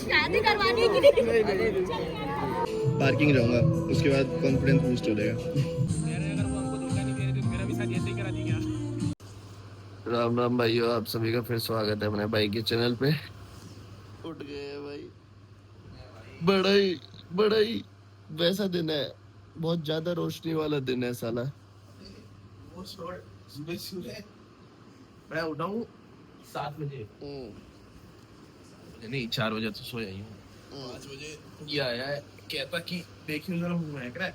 शादी करवानी की नहीं। पार्किंग जाऊंगा, उसके बाद कॉन्फिडेंस बूस्ट हो जाएगा। राम राम भाइयों, आप सभी का फिर स्वागत है अपने भाई के चैनल पे। उठ गए भाई, बड़ा ही वैसा दिन है, बहुत ज्यादा रोशनी वाला दिन है साला। मैं उठा हूँ 7 बजे, नहीं 4 बजे तो सोया ही हूँ। 5 बजे ये आया है, कहता कि देखिए जरा मुंह महक रहा है।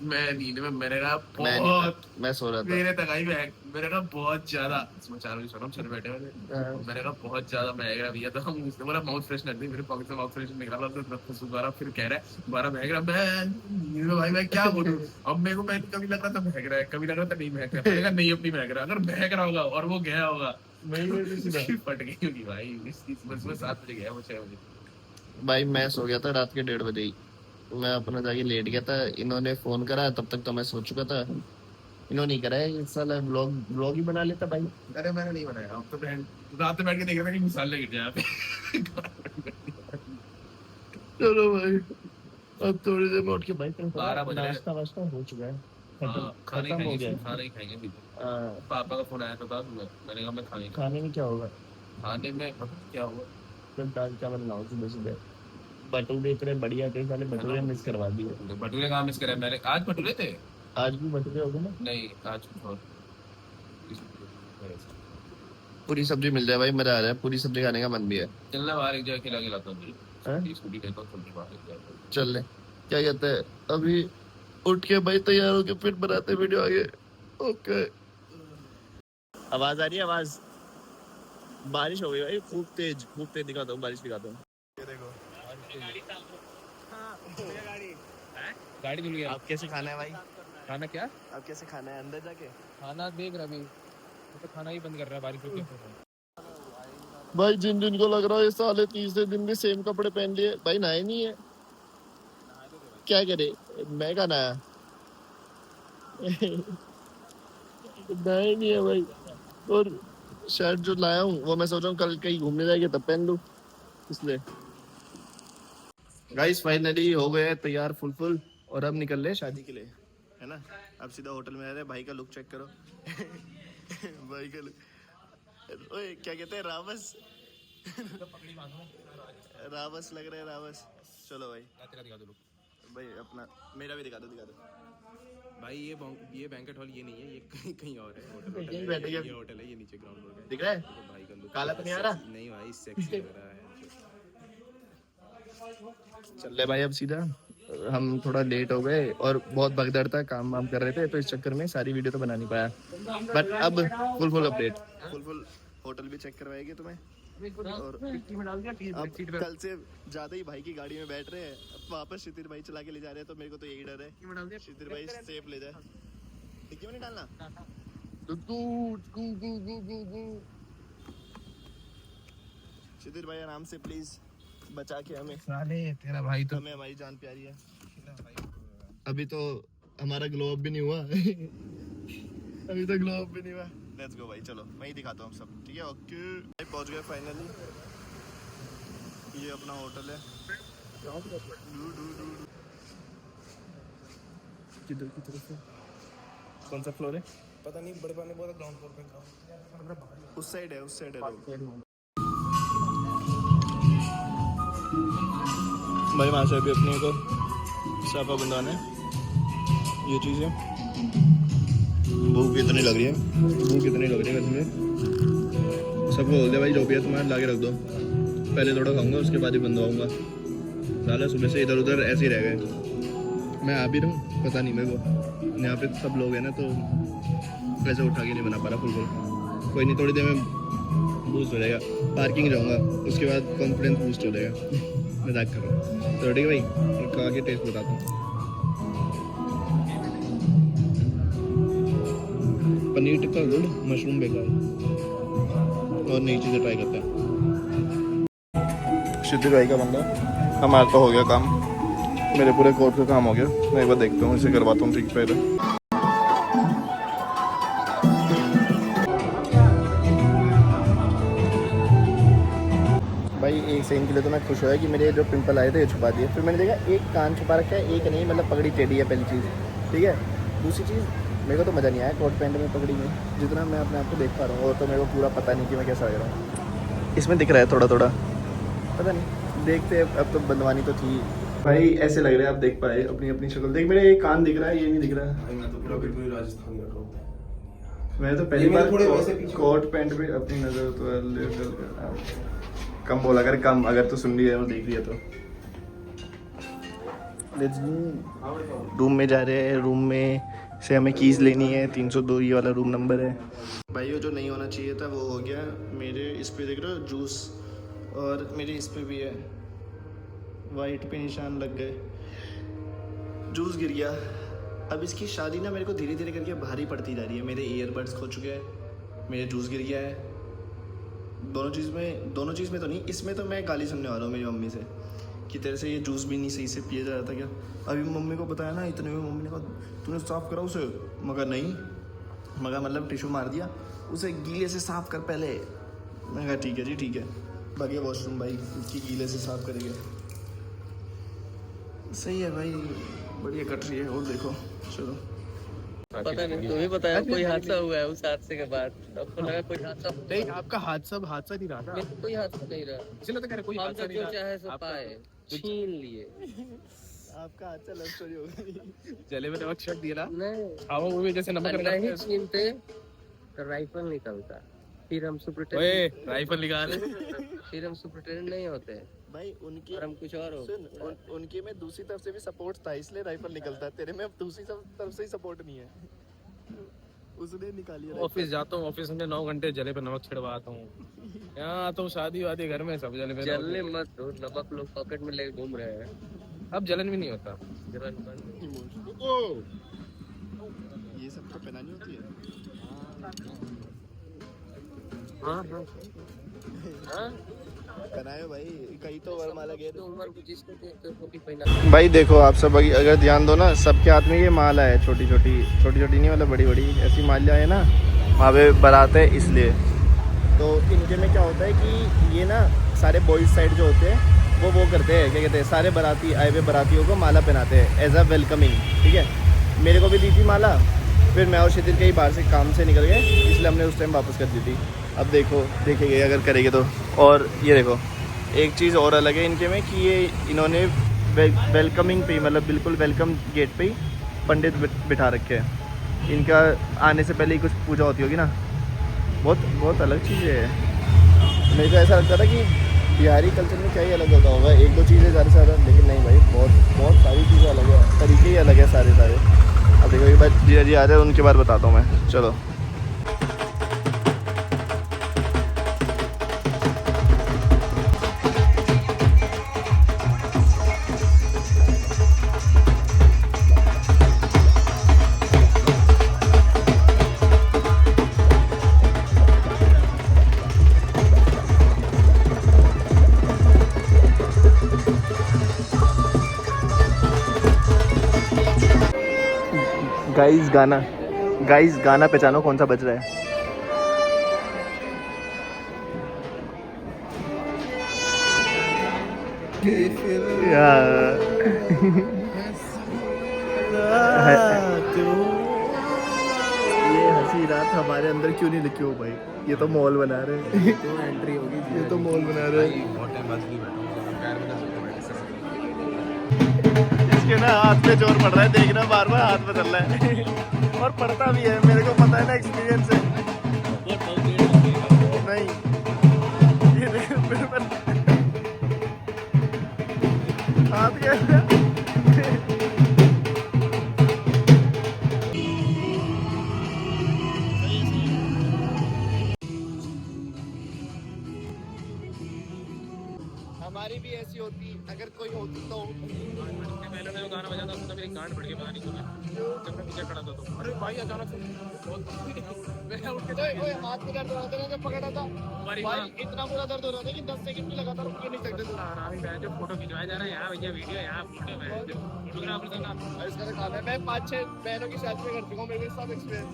मैं नींद में, मैंने कहा बहुत, मैं सो रहा था, मेरे तक आई महक, मैंने कहा बहुत ज्यादा। इसमें 4 बजे सो रहा हूँ, सर बैठे हुए, मैंने कहा बहुत ज्यादा महक रहा भैया। तो हम उसने बोला माउथ फ्रेशनर दी, मेरे पॉकेट से माउथ फ्रेशनर निकाला, तो दोबारा फिर कह रहा है दोबारा महक रहा। मैं नींद में भाई मैं क्या बोलूं अब, मेरे को मैं कभी लग रहा था महक रहा है, कभी लग रहा था नहीं महक रहा है। मैंने कहा नहीं अब नहीं महक रहा, अगर महक रहा होगा और वो गया होगा वही फट गई होगी भाई। सुबह 7 बजे गया वो, 6 बजे भाई मैं सो गया था रात के 1:30 बजे ही। मैं अपना जाके लेट गया था, इन्होंने फोन करा तब तक तो मैं सो चुका था। इन्होंने नहीं करा है, साला व्लॉग व्लॉग ही बना लेता भाई। अरे मैंने नहीं बनाया, अब तो रात में बैठ के देख रहा था कि मिसाल गिर जाए पे। चलो भाई, अब थोड़ी देर में उठ के भाई 12 बजे नाश्ता वास्ता हो चुका है, खत्म हो गया। खाना ही खाएंगे अभी। पापा का फोन आया था, मैंने कहा मैं खाने में क्या होगा, खाने में क्या होगा, दाल चावल लाओ सुबह सुबह। भटूरे इतने बढ़िया थे, साले भटूरे मिस करवा दिए। भटूरे कहाँ मिस करे, मैंने आज भटूरे थे, आज भी भटूरे हो गए ना। नहीं आज और पूरी सब्जी मिल जाए भाई, मजा आ जाए, पूरी सब्जी खाने का मन भी है। चलना बाहर एक जगह खिला के लाता हूँ, स्कूटी लेता हूँ, सब्जी बाहर चल ले। क्या कहते हैं, अभी उठ के भाई तैयार होके फिर बनाते वीडियो आगे। ओके, आवाज आ रही है, आवाज। बारिश हो गई भाई, खूब तेज दिखाता हूँ, बारिश दिखाता हूँ। ये देखो गाड़ी धुल गया। आप कैसे खाना है भाई, खाना क्या, आप कैसे खाना है अंदर जाके, खाना देख रहा अभी तो खाना ही बंद कर रहा है बारिश रुके भाई। जिन को लग रहा है ये साले तीसरे दिन भी सेम कपड़े पहन लिए भाई, नहाए नहीं है, क्या करे, मैं का नहाया। नहाए नहीं है भाई, और शर्ट जो लाया हूँ वो मैं सोच रहा हूँ कल कहीं घूमने जाएंगे तब पहन लूँ, इसलिए। गाइस फाइनली हो गए तैयार फुल, और अब निकल रहे शादी के लिए, है ना। अब सीधा होटल में रह रहे। भाई का लुक चेक करो। भाई का लुक, ओए क्या कहते हैं, रावस। रावस लग रहा है, रावस। चलो भाई दिखा दो भाई, अपना मेरा भी दिखा दो भाई। ये बैंकेट हॉल ये नहीं है, ये कहीं और है, होटल है, ये होटल है, ये नीचे ग्राउंड फ्लोर है। दिख रहा है भाई का लुक, काला तो नहीं आ रहा, नहीं भाई सेक्सी लग रहा है। चल रहे भाई, अब सीधा हम थोड़ा लेट हो गए और बहुत भगदड़ था, काम वाम कर रहे थे, तो इस चक्कर में सारी वीडियो तो बना नहीं पाया। बट अब फुल अपडेट, फुल होटल भी चेक करवाएगी तुम्हें। और अब कल से ज्यादा ही भाई की गाड़ी में बैठ रहे हैं, वापस क्षितिर भाई चला के ले जा रहे हैं, तो मेरे को तो यही डर है क्षितिर भाई सेफ ले जाए। डिक्की में नहीं डालना। क्षितिर भाई आराम से प्लीज, बचा के हमें। साले तेरा भाई तो, हमें हमारी जान प्यारी है। अभी तो हमारा ग्लो अप भी नहीं हुआ। अभी तो ग्लो अप भी नहीं हुआ। लेट्स गो भाई, चलो मैं ही दिखाता हूँ सब, ठीक है। ओके भाई पहुँच गए फाइनली, ये अपना होटल है। किधर की तरफ है, कौन सा फ्लोर है पता नहीं, बड़े पाने बोला ग्राउंड फ्लोर पे, उस साइड है। भाई वहाँ से भी अपने को साफा बंदाना है, ये चीज़ है। भूख कितनी लग रही है, कसम से। सबको बोल दे भाई जो भी है तुम्हारा ला के रख दो, पहले थोड़ा खाऊंगा उसके बाद ही बंदवाऊंगा। साला सुबह से इधर उधर ऐसे ही रह गए। मैं आ भी रहा हूँ, पता नहीं मेरे को, यहाँ पे सब लोग हैं ना, तो वैसे उठा के नहीं बना पा रहा फुल। कोई नहीं, थोड़ी देर में बूस्ट हो जाएगा। पार्किंग जाऊँगा, उसके बाद कॉन्फिडेंस बूस्ट हो जाएगा। मजाक कर रहा हूँ, तो ठीक है भाई, खा के टेस्ट बताता हूँ। पनीर टिक्का गुड, मशरूम बेकार, और नई चीज़ें ट्राई करते हैं। क्षितिर भाई का बंदा, हमारा तो हो गया काम, मेरे पूरे कोर्ट का काम हो गया। मैं एक बार देखता हूँ, इसे करवाता हूँ ठीक पहले। भाई एक से इनके लिए तो मैं खुश हुआ कि मेरे जो पिंपल आए थे ये छुपा दिए। फिर मैंने देखा एक कान छुपा रखा है, एक नहीं, मतलब पगड़ी टेढ़ी है पहली चीज़, ठीक है। दूसरी चीज़ मेरे को तो मज़ा नहीं आया कोट पैंट में पगड़ी में, जितना मैं अपने आप को देख पा रहा हूँ, और तो मेरे को पूरा पता नहीं कि मैं कैसा लग रहा हूँ। इसमें दिख रहा है थोड़ा थोड़ा, पता नहीं, देखते अब तो बंदवानी तो थी भाई। ऐसे लग रहा है, आप देख पाए अपनी अपनी शक्ल। देख मेरे ये कान दिख रहा है, ये नहीं दिख रहा है। मैं तो पूरा बिल्कुल राजस्थान का हूँ। मैं तो पहली बार कोट पैंट में अपनी नज़र तो कम बोला कर, कम, अगर तू सुन रही है और देख रही है तो। रूम में जा रहे हैं, रूम में से हमें कीज़ लेनी है, 302 ये वाला रूम नंबर है भाई। वो जो नहीं होना चाहिए था वो हो गया। मेरे इस पे देख रहे हो जूस, और मेरे इस पे भी है, वाइट पे निशान लग गए, जूस गिर गया। अब इसकी शादी ना मेरे को धीरे धीरे करके भारी पड़ती जा रही है। मेरे ईयरबड्स खो चुके हैं, मेरे जूस गिर गया है। दोनों चीज़ में तो नहीं, इसमें तो मैं गाली सुनने वाला हूँ मेरी मम्मी से कि तेरे से ये जूस भी नहीं सही से पिया जा रहा था क्या। अभी मम्मी को बताया ना, इतने में मम्मी ने कहा तूने साफ़ करा उसे, मगर नहीं, मगर मतलब टिशू मार दिया, उसे गीले से साफ़ कर पहले। मैं कहा ठीक है जी ठीक है। बाकी वॉशरूम भाई उसकी गीले से साफ़ करेंगे। सही है भाई, बढ़िया कट रही है। और देखो चलो, पता नहीं, तुम्हें पता है कोई हादसा हुआ है उस हादसे के बाद? आपको लगा कोई हादसा? नहीं, आपका हादसा नहीं रहा था। कोई हादसा नहीं रहा, चलो तो कह रहे कोई हादसा नहीं रहा। चाहे सब पाए छीन लिए। आपका अच्छा लव स्टोरी होगा। जले में नमक छिड़क दिया ना, नहीं, हवा में जैसे नमक नहीं छीनते तो राइफल निकलता, फिर हम ओए राइफल निकाल। फिर हम सुपरिटेंडेंट नहीं होते भाई उनकी, और हम कुछ और हो। सुन, उनके में दूसरी तरफ से भी सपोर्ट था, इसलिए राइफल निकलता। तेरे में अब दूसरी तरफ से ही सपोर्ट नहीं है, उसने निकाली। ऑफिस जाता हूँ, ऑफिस में 9 घंटे जले पे नमक छिड़वाता हूँ। यहाँ आता हूँ शादी वादी घर में, सब जले पे जलने मत दो, नमक लोग पॉकेट में लेके घूम रहे हैं। अब जलन भी नहीं होता। जलन बंद। ये सब तो पहनानी होती है। हाँ हाँ हाँ, पहनाए भाई, कहीं तो वरमाला गए तो उम्र को जिसको देखते हो भी पहना। भाई देखो आप सब अगर ध्यान दो ना, सबके हाथ में ये माला है, छोटी छोटी नहीं, मतलब बड़ी बड़ी ऐसी माला है ना, वहाँ पे बारात है इसलिए। तो इनके में क्या होता है कि ये ना सारे बॉयज़ साइड जो होते हैं वो करते हैं, क्या कहते हैं, सारे बाराती आए हुए बारातियों को माला पहनाते हैं एज अ वेलकमिंग, ठीक है। मेरे को भी दी थी माला, फिर मैं और शिथिल कहीं बाहर से काम से निकल गए, इसलिए हमने उस टाइम वापस कर दी थी। अब देखो देखेंगे अगर करेंगे तो। और ये देखो एक चीज़ और अलग है इनके में कि ये इन्होंने वेलकमिंग पे, मतलब बिल्कुल वेलकम गेट पे ही पंडित बिठा रखे हैं। इनका आने से पहले ही कुछ पूजा होती होगी ना, बहुत अलग चीज़ है। मेरे को ऐसा लगता था कि बिहारी कल्चर में क्या ही अलग होता होगा, एक दो चीज़ें ज़्यादा से ज़्यादा, लेकिन नहीं भाई, बहुत सारी चीज़ें अलग है, तरीके ही अलग है सारे। अब देखो एक बार जीजा जी आ रहे हैं, उनके बाद बताता हूँ मैं, चलो। गाइस गाना पहचानो कौन सा बज रहा है? ये हंसी रात हमारे अंदर क्यों नहीं लिखी हो भाई? ये तो मॉल बना रहे हैं। तो एंट्री होगी, ये तो मॉल बना रहे हैं। बहुत टाइम बाद भी बैठा हूँ, पैर में दर्द होता इसके ना हाथ पे जोर पड़ रहा है, देख रहा बार हाथ में चल रहा है। और पड़ता भी है, मेरे को पता है ना, एक्सपीरियंस है। नहीं ये देख हाथ क्या हमारी भी ऐसी होती अगर कोई होती तो। पहले मैं गाना बजाता था, मेरी गांड बढ़ गई, पता नहीं क्यों, जब मैं पीछे खड़ा था तो अरे भाई अचानक से मैं उठ के ओए हाथ में दर्द हो रहा था, जब पकड़ा था भाई इतना बुरा दर्द हो रहा था कि 10 सेकंड भी लगातार रुक नहीं सकते थे। आराम से जो फोटो खिंचवाया जा रहा है, यहाँ भैया वीडियो, यहाँ फोटो में जो फोटोग्राफर था ना, इसका काम है। मैं 5-6 बहनों की शादी में कर चुका हूँ, मेरे को सब एक्सपीरियंस है।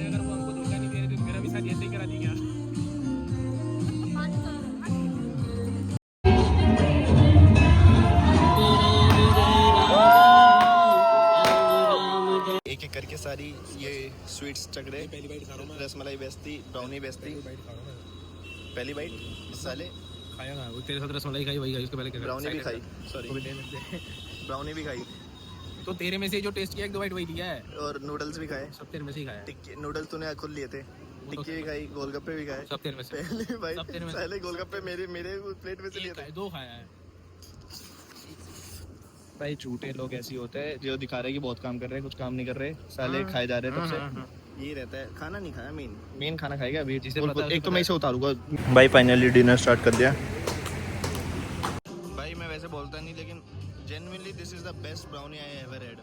अगर वो हमको धोखा नहीं दे रहे तो मेरा भी साथ ऐसे ही करा दी क्या? के सारी ये स्वीट्स चख रहे। पहली बाइट खा रहा हूं, रसमलाई बेचती, ब्राउनी बेचती। पहली बाइट साले खाया ना वो तेरे साथ रसमलाई खाई वही खाई, उसके पहले क्या ब्राउनी भी खाई, सॉरी ब्राउनी भी खाई। तो तेरे में से जो टेस्ट किया एक दो बाइट वही लिया है, और नूडल्स भी खाए। सब तेरे में से ही खाया है। टिक्की नूडल्स तूने खुद लिए थे, टिक्की भी खाई, गोलगप्पे भी खाए। सब तेरे में से। पहली बाइट सब तेरे में से। पहले गोलगप्पे मेरे प्लेट में से लिए थे। दो खाया है भाई झूठे लोग ऐसे होते हैं जो दिखा रहे हैं कि बहुत काम कर रहे हैं, कुछ काम नहीं कर रहे, साले खाए जा रहे हैं तब से। ये रहता है, खाना नहीं खाया, मेन खाना खाएगा अभी। एक तो मैं इसे उतारूंगा। भाई फाइनली डिनर स्टार्ट कर दिया। भाई मैं वैसे बोलता नहीं, लेकिन genuinely this is the best brownie I ever had.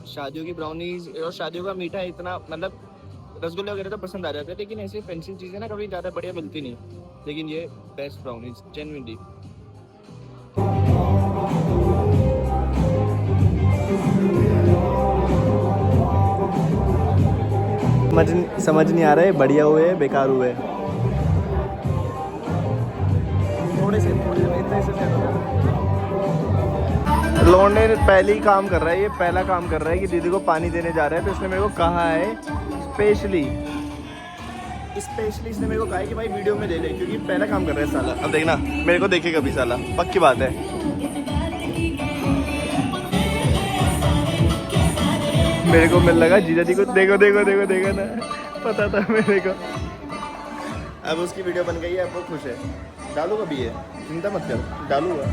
शादियों की ब्राउनीज और शादियों का मीठा इतना, मतलब रसगुल्ले वगैरह तो पसंद आ जाते हैं, लेकिन ऐसी फैंसी चीज़ें ना कभी ज़्यादा बढ़िया मिलती नहीं। लेकिन ये बेस्ट ब्राउनीज जेन्युइनली। समझ नहीं आ रहा है बढ़िया हुए बेकार हुए। थोड़े से लौंडे पहले ही काम कर रहा है, ये पहला काम कर रहा है कि दीदी को पानी देने जा रहा है। तो इसने मेरे को कहा है स्पेशली इसने मेरे को कहा है कि भाई वीडियो में ले ले, क्योंकि पहला काम कर रहा है साला। अब देखना मेरे को देखेगा भी साला, पक्की बात है। मेरे को मिल लगा जीजा जी को, देखो ना, पता था मेरे को। अब उसकी वीडियो बन गई है, अब वो खुश है। डालूगा भी है, चिंता मत कर, डालूगा।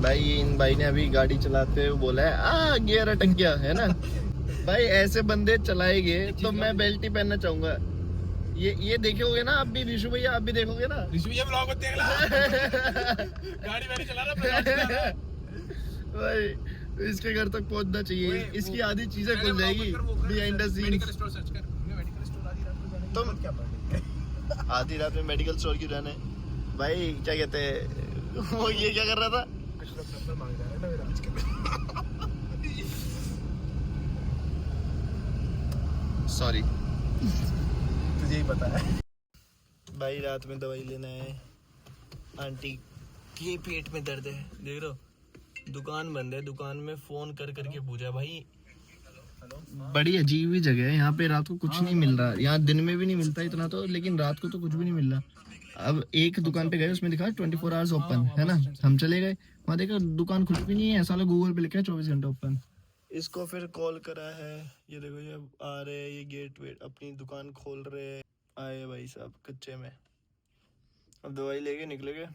भाई इन भाई ने अभी गाड़ी चलाते हुए बोला है गियर अटक गया है ना। भाई ऐसे बंदे चलाएंगे तो मैं बेल्ट ही पहनना चाहूंगा। ये देखोगे ना आप भी, विशु भैया आप भी देखोगे ना। विशु भैया ब्लॉग में देख ला। गाड़ी मैंने चला रहा भाई इसके घर तक पहुंचना चाहिए, इसकी आधी चीजें खुल जाएगी बिहाइंड द सीन्स। तुम आधी रात में मेडिकल स्टोर क्यों जाना है भाई? क्या कहते हैं वो, ये क्या कर रहा था? सॉरी तुझे ही पता है। भाई रात में दवाई लेना है, आंटी के पेट में दर्द है। देख रहे हो दुकान बंद है, दुकान में फोन कर करके पूछा। भाई बड़ी अजीब ही जगह है यहाँ पे, रात को कुछ नहीं मिल रहा। यहाँ दिन में भी नहीं मिलता इतना तो, लेकिन रात को तो कुछ भी नहीं मिल रहा। अब एक दुकान पे गए, उसमें दिखा 24 आवर्स ओपन है ना। हम चले गए वहाँ, देखा दुकान खुली भी नहीं है, ऐसा गूगल पे लिखा है 24 घंटे ओपन। इसको फिर कॉल करा है, ये देखो ये आ रहे हैं, ये गेट वेट अपनी दुकान खोल रहे हैं। आए भाई साहब कच्चे में। अब दवाई लेके निकलेंगे।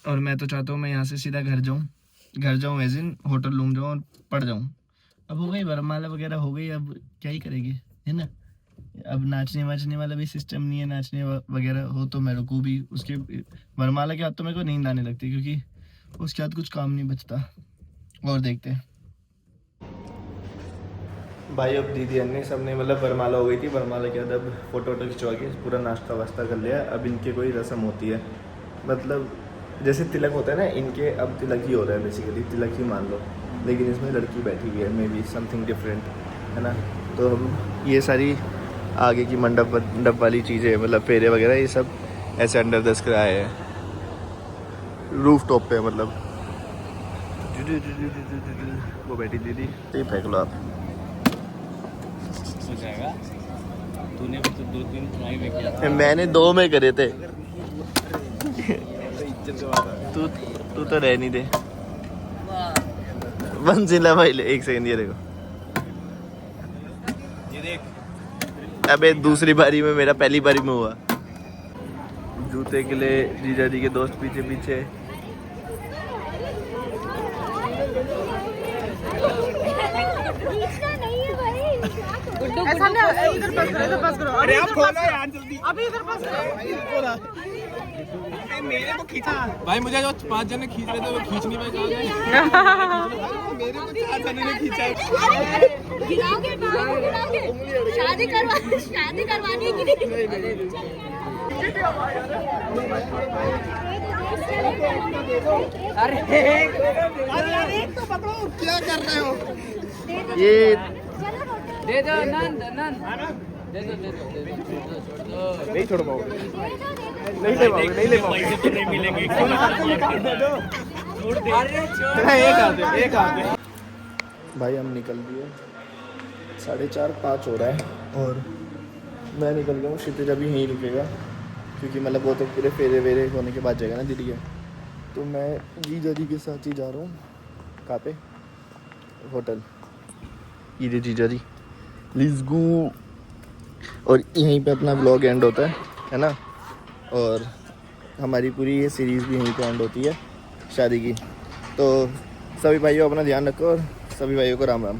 और मैं तो चाहता हूँ मैं यहाँ से सीधा घर जाऊँ एज इन होटल रूम जाऊँ और पड़ जाऊँ। अब हो गई वरमाला वगैरह हो गई, अब क्या ही करेंगे, है ना। अब नाचने वाचने वाला भी सिस्टम नहीं है, नाचने वगैरह हो तो मेरे को भी उसके वरमाला के बाद तो मेरे को नींद आने लगती, क्योंकि उसके बाद कुछ काम नहीं बचता। और देखते हैं भाई। अब दीदी अन्य सब ने मतलब वरमाला हो गई थी, वरमाला के बाद अब फोटो वोटो खिंचवा के पूरा नाश्ता वास्ता कर लिया। अब इनके कोई रस्म होती है, मतलब जैसे तिलक होता है ना, इनके अब तिलक ही हो रहा है बेसिकली, तिलक ही मान लो। लेकिन इसमें लड़की बैठी हुई है, मे बी समथिंग डिफरेंट, है ना। तो हम ये सारी आगे की मंडप वाली चीज़ें, मतलब फेरे वगैरह, ये सब ऐसे अंडर दस कराए हैं रूफ टॉप पे। मतलब वो बैठी दीदी, तो ये फेंक लो आप। हो जाएगा। तूने भी तो 2-3 ट्राई में किया। मैंने 2 में करे थे। तू तो रह नहीं दे। मंजिला भाई ले, एक सेकंड ये देखो, ये देख। अबे दूसरी बारी में मेरा पहली बारी में हुआ। जूते के लिए जीजा जी के दोस्त पीछे पीछे। ऐसा नहीं, इधर पास करो। अरे आप खोलो यार जल्दी, अभी इधर पास करो। मेरे को खींचा भाई, मुझे जो 5 जने खींच रहे थे वो खींच नहीं पाए। मेरे को 4 जने ने खींचा। गिराओगे शादी करवानी की अरे तो पकड़ो, क्या कर रहे हो? ये दे दो नंद दे दो नहीं छोड़ पाओगे, नहीं ले पाओगे, नहीं ले पाओगे। पैसे तो नहीं मिलेंगे। एक आते भाई हम निकल दिए, 4:30-5 हो रहा है और मैं निकल गया हूँ। क्षितिज अभी यहीं रुकेगा क्योंकि मतलब वो तो पूरे फेरे वेरे होने के बाद जाएगा ना दिल्ली है। तो मैं जीजा जी के साथ ही जा रहा हूँ। कहाँ पे? होटल। ये जीजा जी, लेट्स गो। और यहीं पे अपना व्लॉग एंड होता है ना। और हमारी पूरी ये सीरीज़ भी यहीं पे एंड होती है शादी की। तो सभी भाइयों अपना ध्यान रखो और सभी भाइयों को राम राम।